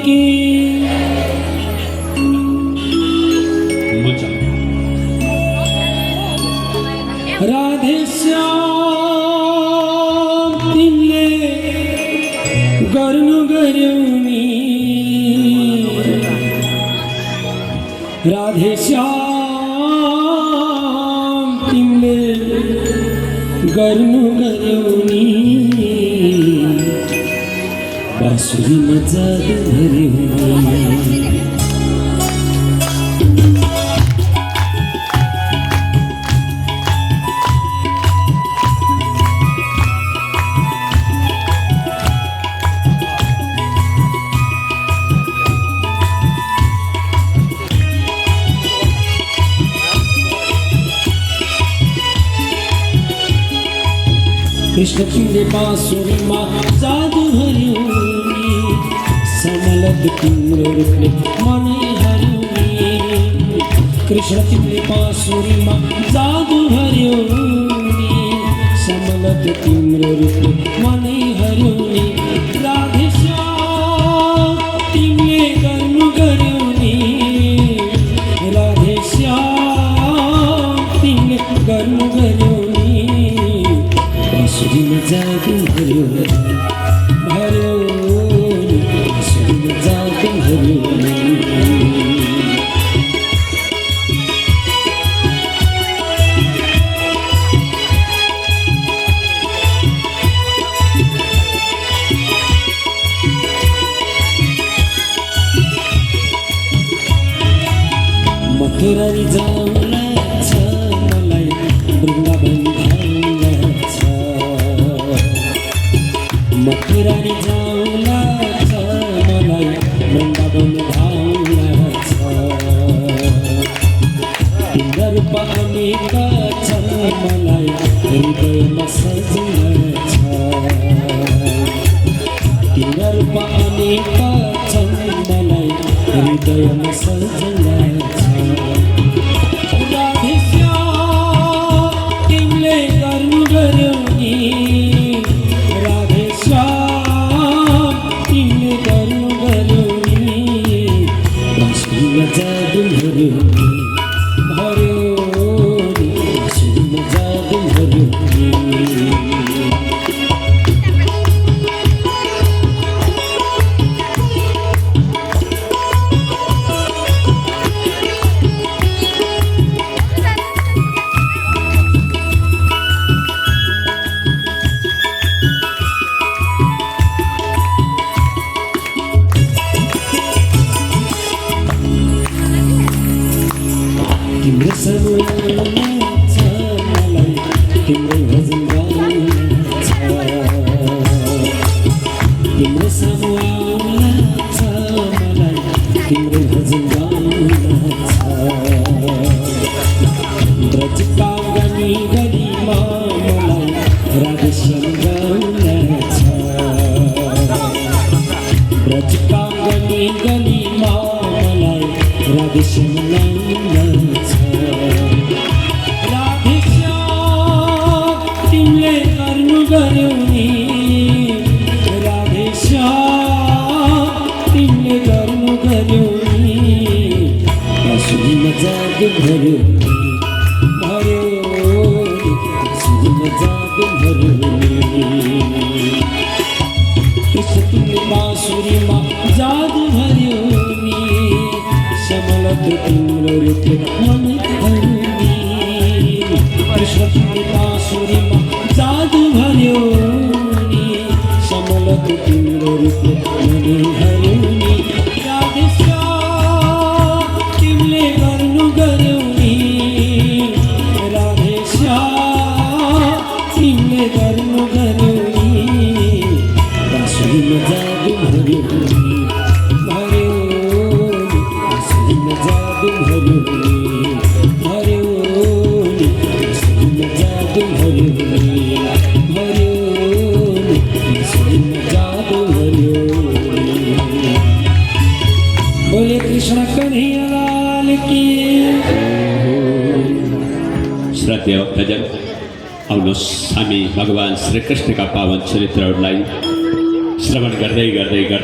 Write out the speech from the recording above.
की राधे श्याम तिमीले गर्नु गर्यौ नि राधे श्याम तिमीले गर्नु गर्यौ नि बाँसुरीमा जादु भर्यौ नि कृष्ण तिमीले बाँसुरीमा जादु भर्यौ नि समलत तिम्रो रूपले मनै हर्यौ नि कृष्ण तिमीले बाँसुरीमा जादु भर्यौ नि समलत तिम्रो रूपले मनै हर्यौ नि राधे श्याम तिमीले गर्नु गर्यौ नि राधे श्याम तिमीले गर्नु गर्यौ बाँसुरीमा जादु भर्यौ भर्यौ बाँसुरीमा जादु भर्यौ मथुरा जाऊँ छ मलाई वृन्दावन मथुरा जाऊला छ मलाई वृन्दावन धाउला छ तिम्रो रूप अनेक छन् मलाई हृदयमा सजिला छ तिम्रो रूप अनेक छन् मलाई हृदयमा सजिला छ राधे श्याम तिमीले गर्नु गर्यौ नि जादु भर्यौ भर्यौ बाँसुरीमा जादु भर्यौ तिम्रो समुदायमा छ मलाई तिम्रो भजन गाउनु छ तिम्रो समुदायमा छ मलाई तिम्रो भजन गाउनु छ ब्रजका गनी गलीमा मलाई राधे श्याम गाउनु छ ब्रजका गनी गलीमा मलाई राधे श्याम गाउनु छ राधे श्याम तिमीले गर्नु गर्यौ नि राधे श्याम तिमीले गर्नु गर्यौ नि बाँसुरीमा जादु भर्यौ भर्यौ बाँसुरीमा जादु भर्यौ कृष्ण तिमीले बाँसुरीमा जादु भर्यौ नि समलत तिम्रो रूपले मनै हर्यौ नि कृष्ण तिमीले बाँसुरीमा जादु भर्यौ नि समलत तिम्रो रूपले मनै हर्यौ नि राधे श्याम तिमीले गर्नु गर्यौ नि राधे श्याम तिमीले गर्नु गर्यौ नि बाँसुरीमा जादु भर्यौ बोले कृष्ण कन्हैया लाल की। श्रद्धेय भक्तजन, आउनुहोस् हामी भगवान श्री कृष्णका पावन चरित्रहरूलाई श्रवण गर्दै गर्दै गर्दै